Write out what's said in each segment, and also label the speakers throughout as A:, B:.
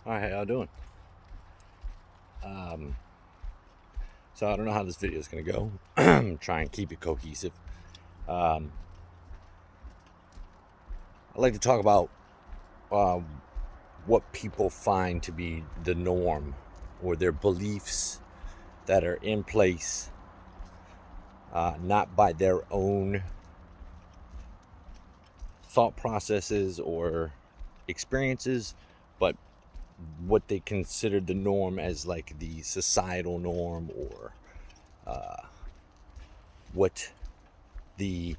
A: Hi, how y'all doing? Um, so I don't know how this video is going to go. Try and keep it cohesive. Um, I'd like to talk about uh, what people find to be the norm or their beliefs that are in place, not by their own thought processes or experiences, but what they consider the norm as like the societal norm or what the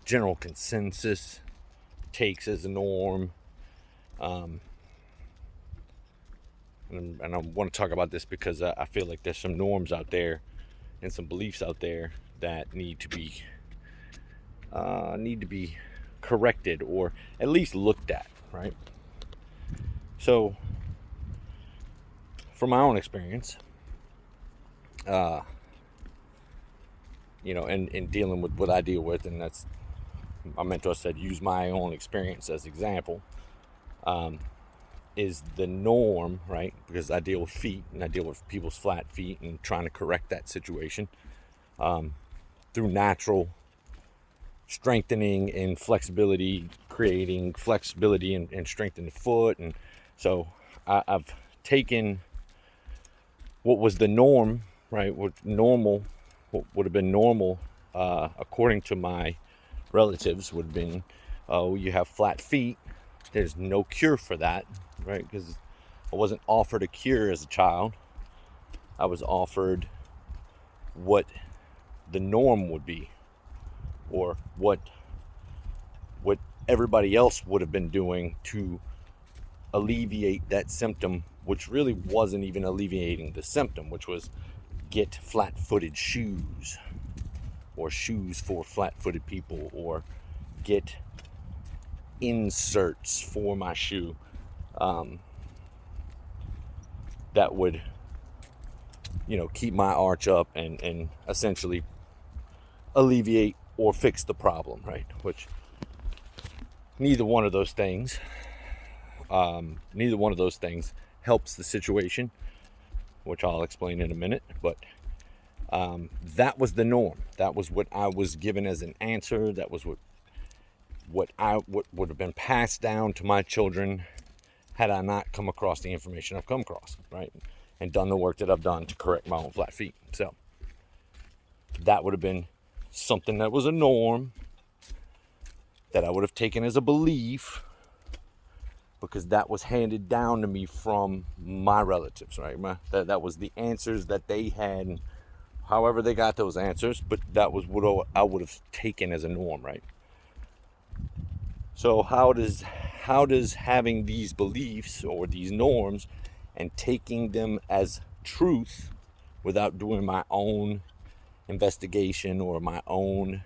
A: general consensus takes as a norm. Um, and I want to talk about this because I feel like there's some norms out there and some beliefs out there that need to be corrected or at least looked at, right? So, from my own experience, uh, in dealing with what I deal with, and that's my mentor said, use my own experience as example. Is the norm, right? Because I deal with feet and I deal with people's flat feet and trying to correct that situation through natural strengthening and flexibility, creating flexibility and strength in the foot. And so I've taken what was the norm, right? What would have been normal, according to my relatives, would have been, oh, you have flat feet. There's no cure for that, right? Because I wasn't offered a cure as a child. I was offered what the norm would be, or what everybody else would have been doing to alleviate that symptom, which really wasn't even alleviating the symptom, which was get flat-footed shoes, or shoes for flat-footed people, or get inserts for my shoe, that would keep my arch up and essentially alleviate or fix the problem, right? Which neither one of those things neither one of those things helps the situation, which I'll explain in a minute. But that was the norm. That was what I was given as an answer. That was what would have been passed down to my children had I not come across the information I've come across, right? And done the work that I've done to correct my own flat feet. So that would have been something that was a norm that I would have taken as a belief, because that was handed down to me from my relatives, right? That was the answers that they had, however they got those answers, but that was what I would have taken as a norm, right? So how does having these beliefs or these norms and taking them as truth without doing my own investigation or my own,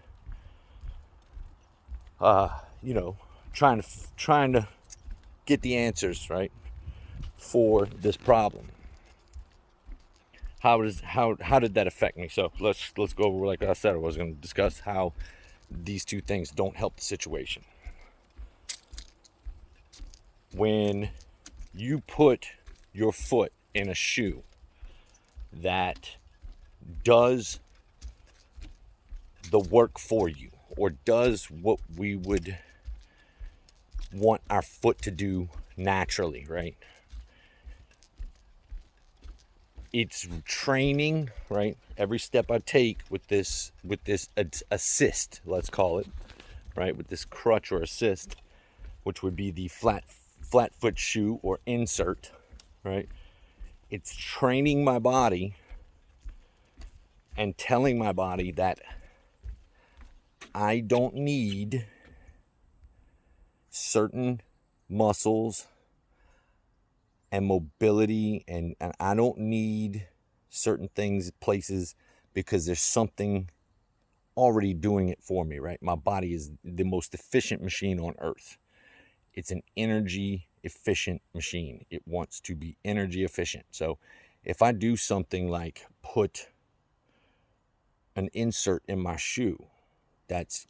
A: uh, you know, trying to get the answers right for this problem? How did that affect me? So let's go over, like I said, I was going to discuss how these two things don't help the situation. When you put your foot in a shoe that does the work for you, or does what we would want our foot to do naturally, right? It's training, right? Every step I take with this assist, let's call it, right? With this crutch or assist, which would be the flat foot shoe or insert, right? It's training my body and telling my body that I don't need certain muscles and mobility, and I don't need certain things, places, because there's something already doing it for me, right? My body is the most efficient machine on earth. It's an energy efficient machine. It wants to be energy efficient. So if I do something like put an insert in my shoe that's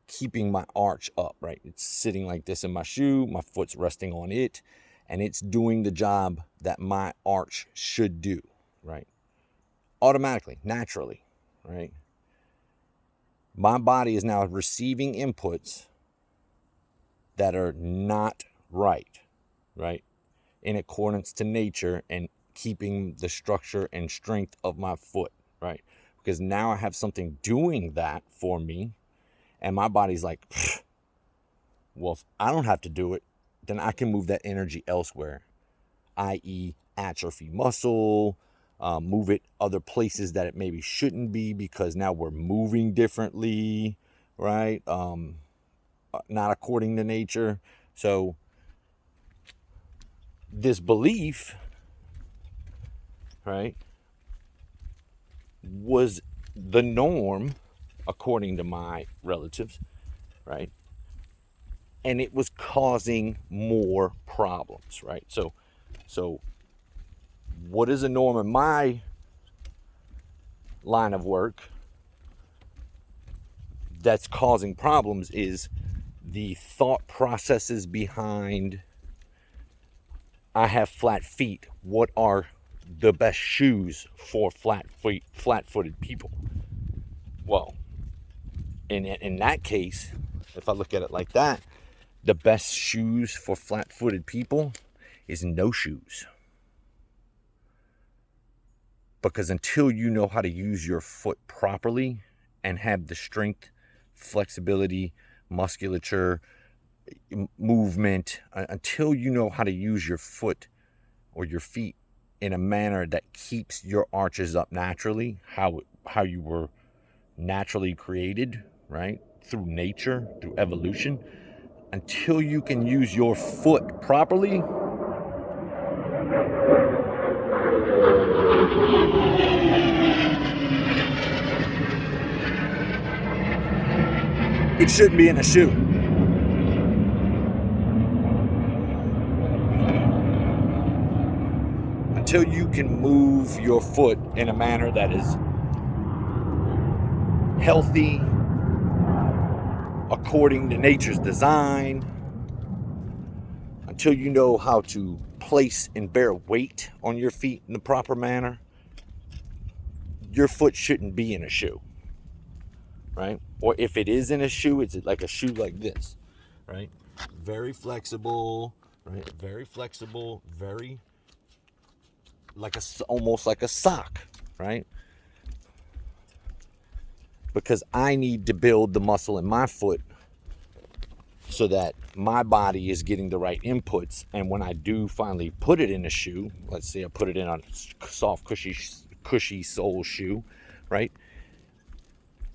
A: keeping my arch up, right? It's sitting like this in my shoe, my foot's resting on it, and it's doing the job that my arch should do, right? Automatically, naturally, right? My body is now receiving inputs that are not right, right? In accordance to nature and keeping the structure and strength of my foot, right? Because now I have something doing that for me, and my body's like, well, if I don't have to do it, then I can move that energy elsewhere, i.e. atrophy muscle, move it other places that it maybe shouldn't be, because now we're moving differently, right? Not according to nature. So this belief, right, was the norm according to my relatives, right? And it was causing more problems, right? So what is a norm in my line of work that's causing problems is the thought processes behind, I have flat feet. What are the best shoes for flat-footed people? Well, in that case, if I look at it like that, the best shoes for flat-footed people is no shoes. Because until you know how to use your foot properly and have the strength, flexibility, musculature, movement, until you know how to use your foot or your feet in a manner that keeps your arches up naturally, how you were naturally created, right? Through nature, through evolution. Until you can use your foot properly, it shouldn't be in a shoe. Until you can move your foot in a manner that is healthy, according to nature's design, until you know how to place and bear weight on your feet in the proper manner, your foot shouldn't be in a shoe, right? Or if it is in a shoe, it's like a shoe like this, right? Very flexible, right? Very flexible, very like almost like a sock, right? Because I need to build the muscle in my foot so that my body is getting the right inputs. And when I do finally put it in a shoe, let's say I put it in a soft, cushy sole shoe, right?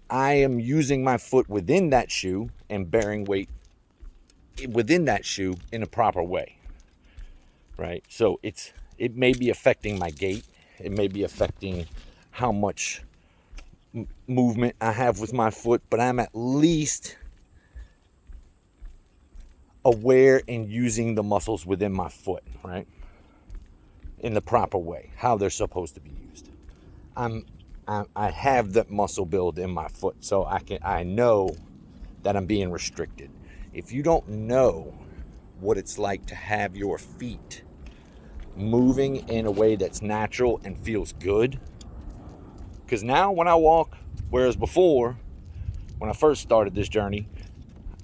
A: I am using my foot within that shoe and bearing weight within that shoe in a proper way, right? So it may be affecting my gait. It may be affecting how much movement I have with my foot, but I'm at least aware in using the muscles within my foot, right? In the proper way, how they're supposed to be used. I have that muscle build in my foot, so I know that I'm being restricted. If you don't know what it's like to have your feet moving in a way that's natural and feels good, because now when I walk, whereas before, when I first started this journey,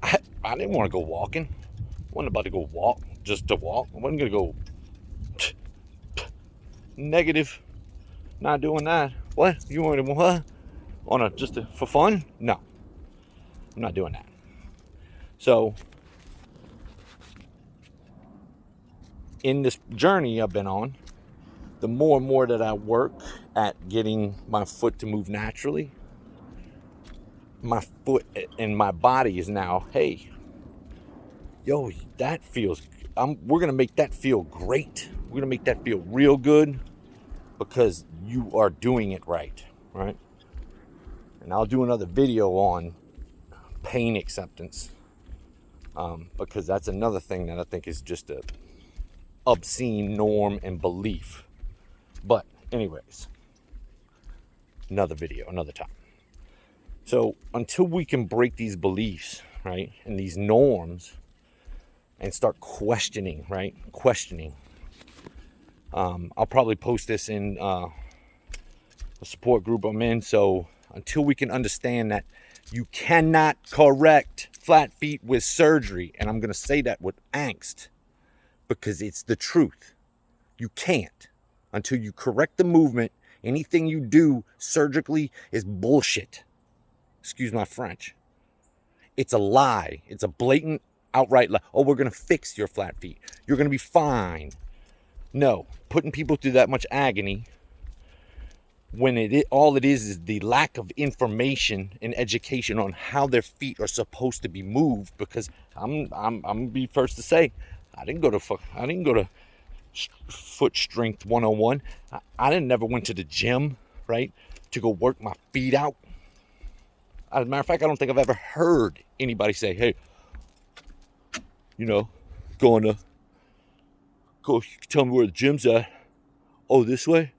A: I didn't want to go walking. I wasn't about to go walk just to walk. I wasn't going to go negative. Not doing that. What? You want to what? For fun? No. I'm not doing that. So in this journey I've been on, the more and more that I work at getting my foot to move naturally, my foot and my body is now, hey, yo, that feels, we're going to make that feel great. We're going to make that feel real good because you are doing it right, right? And I'll do another video on pain acceptance because that's another thing that I think is just a obscene norm and belief. But anyways, another video, another time. So until we can break these beliefs, right, and these norms, and start questioning, right, I'll probably post this in the support group I'm in. So until we can understand that you cannot correct flat feet with surgery, and I'm going to say that with angst because it's the truth. You can't. Until you correct the movement, anything you do surgically is bullshit. Excuse my French. It's a lie. It's a blatant, outright lie. Oh, we're going to fix your flat feet. You're going to be fine. No, putting people through that much agony when all it is the lack of information and education on how their feet are supposed to be moved. Because I'm gonna be first to say, I didn't go to foot strength 101. I didn't never went to the gym, right, to go work my feet out. As a matter of fact, I don't think I've ever heard anybody say, hey, go tell me where the gym's at. Oh, this way?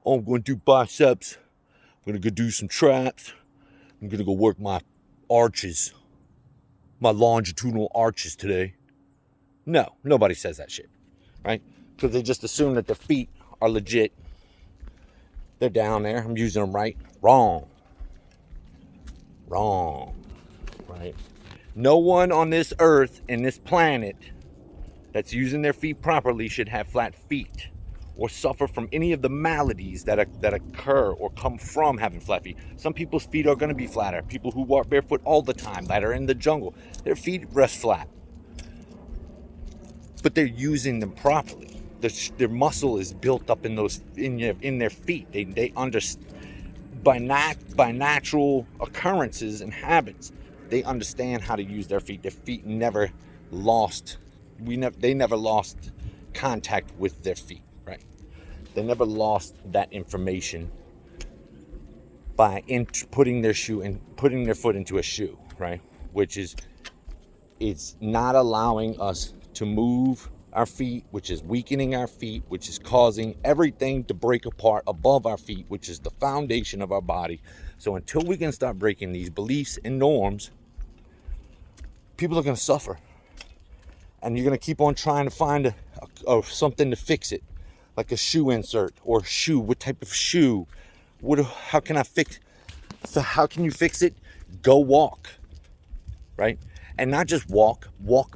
A: Oh, I'm going to do biceps. I'm going to go do some traps. I'm going to go work my arches, my longitudinal arches today. No, nobody says that shit, right? Because they just assume that their feet are legit. They're down there. I'm using them right. Wrong, right? No one on this earth and this planet that's using their feet properly should have flat feet or suffer from any of the maladies that occur or come from having flat feet. Some people's feet are going to be flatter. People who walk barefoot all the time, that are in the jungle, their feet rest flat. But they're using them properly. Their muscle is built up in their feet. They understand by natural occurrences and habits. They understand how to use their feet. Their feet never lost. They never lost contact with their feet. Right? They never lost that information by putting their foot into a shoe, right? Which is, it's not allowing us to move our feet, which is weakening our feet, which is causing everything to break apart above our feet, which is the foundation of our body. So until we can start breaking these beliefs and norms, people are going to suffer. And you're going to keep on trying to find something to fix it. Like a shoe insert or shoe. What type of shoe? How can you fix it? Go walk, right? And not just walk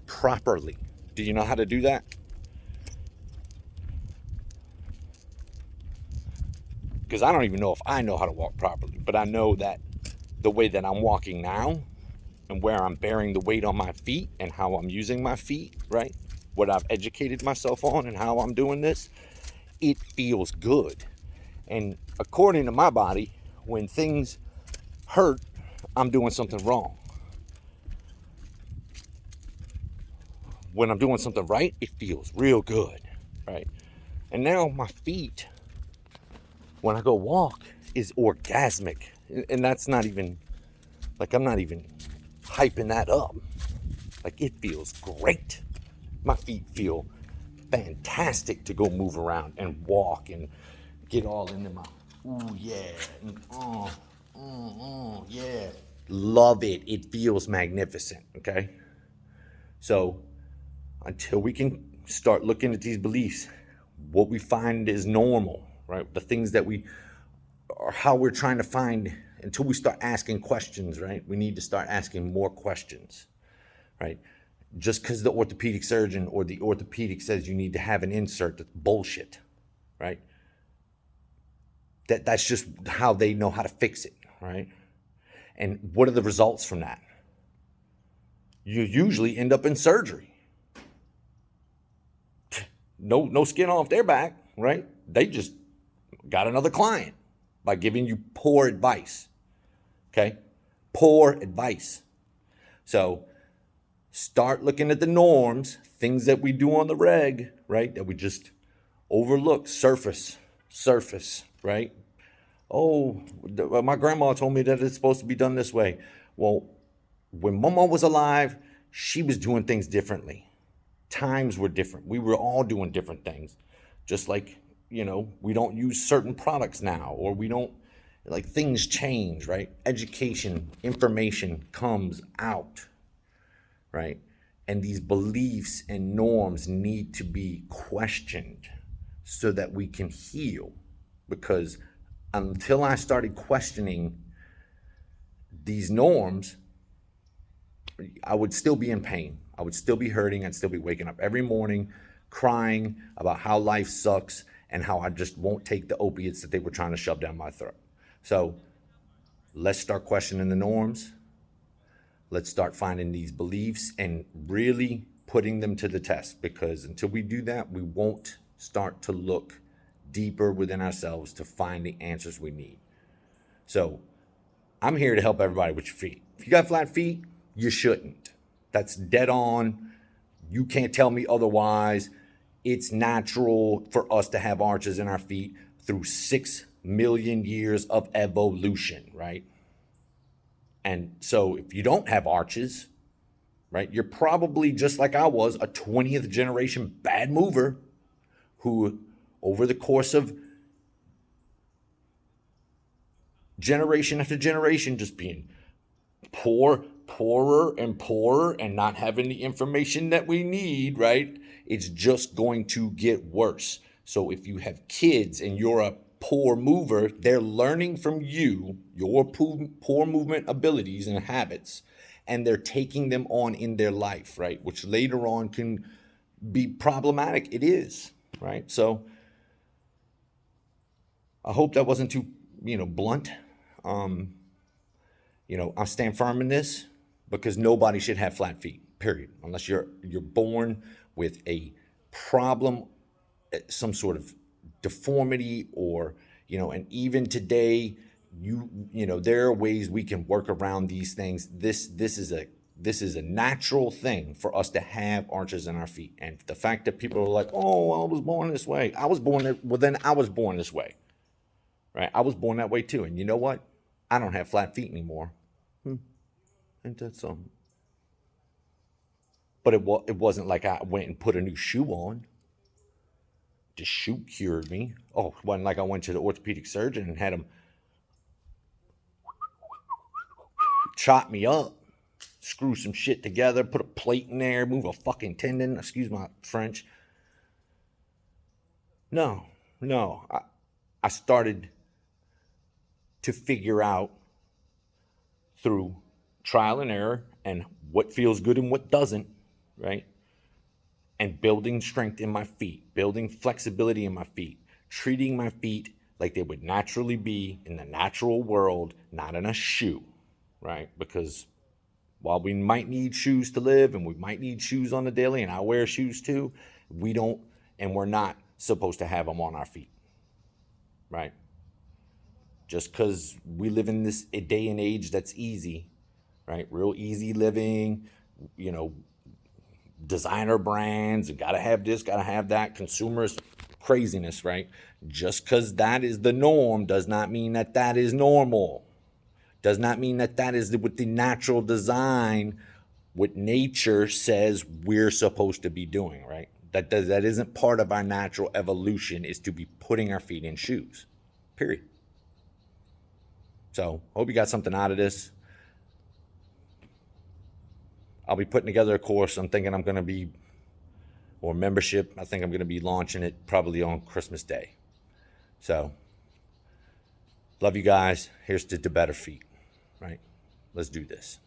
A: properly. Do you know how to do that? Because I don't even know if I know how to walk properly, but I know that the way that I'm walking now and where I'm bearing the weight on my feet and how I'm using my feet, right? What I've educated myself on and how I'm doing this, it feels good. And according to my body, when things hurt, I'm doing something wrong. When I'm doing something right, it feels real good, right? And now my feet, when I go walk, is orgasmic. And that's not even, I'm not even hyping that up. It feels great. My feet feel fantastic to go move around and walk and get all into my, ooh, yeah, and yeah. Love it. It feels magnificent, okay? So until we can start looking at these beliefs, what we find is normal, right? The things that or how we're trying to find, until we start asking questions, right? We need to start asking more questions, right? Just because the orthopedic surgeon or the orthopedic says you need to have an insert, that's bullshit, right? That's just how they know how to fix it, right? And what are the results from that? You usually end up in surgery. No skin off their back, right? They just got another client by giving you poor advice, okay? Poor advice. So start looking at the norms, things that we do on the reg, right? That we just overlook, surface, right? Oh, my grandma told me that it's supposed to be done this way. Well, when Mama was alive, she was doing things differently. Times were different. We were all doing different things. Just like, we don't use certain products now, or we don't like things change, right? Education, information comes out, right? And these beliefs and norms need to be questioned so that we can heal. Because until I started questioning these norms, I would still be in pain. I would still be hurting. I'd still be waking up every morning crying about how life sucks and how I just won't take the opiates that they were trying to shove down my throat. So let's start questioning the norms. Let's start finding these beliefs and really putting them to the test, because until we do that, we won't start to look deeper within ourselves to find the answers we need. So I'm here to help everybody with your feet. If you got flat feet, you shouldn't. That's dead on. You can't tell me otherwise. It's natural for us to have arches in our feet through 6 million years of evolution, right? And so if you don't have arches, right, you're probably just like I was, a 20th generation bad mover who, over the course of generation after generation, just being poorer and poorer and not having the information that we need, right? It's just going to get worse. So if you have kids and you're a poor mover, they're learning from you, your poor movement abilities and habits, and they're taking them on in their life, right? Which later on can be problematic. It is, right? So I hope that wasn't too, blunt. I stand firm in this because nobody should have flat feet, period. Unless you're born with a problem, some sort of deformity, or, and even today, there are ways we can work around these things. This is a natural thing for us to have arches in our feet. And the fact that people are like, oh, I was born this way. I was born this way, right? I was born that way too. And you know what? I don't have flat feet anymore. Ain't that something? But it wasn't like I went and put a new shoe on. The shoe cured me. Oh, it wasn't like I went to the orthopedic surgeon and had him chop me up, screw some shit together, put a plate in there, move a fucking tendon. Excuse my French. No. I started to figure out through trial and error and what feels good and what doesn't, right? And building strength in my feet, building flexibility in my feet, treating my feet like they would naturally be in the natural world, not in a shoe, right? Because while we might need shoes to live and we might need shoes on the daily, and I wear shoes too, we don't, and we're not supposed to have them on our feet, right? Just because we live in this day and age that's easy, right? Real easy living, designer brands, gotta have this, gotta have that, consumers craziness, right? Just because that is the norm does not mean that that is normal. Does not mean that that is what the natural design, what nature says we're supposed to be doing, right? That isn't part of our natural evolution, is to be putting our feet in shoes, period. So hope you got something out of this. I'll be putting together a course. I'm thinking I'm going to be, or membership. I think I'm going to be launching it probably on Christmas Day. So, love you guys. Here's to better feet, right? Let's do this.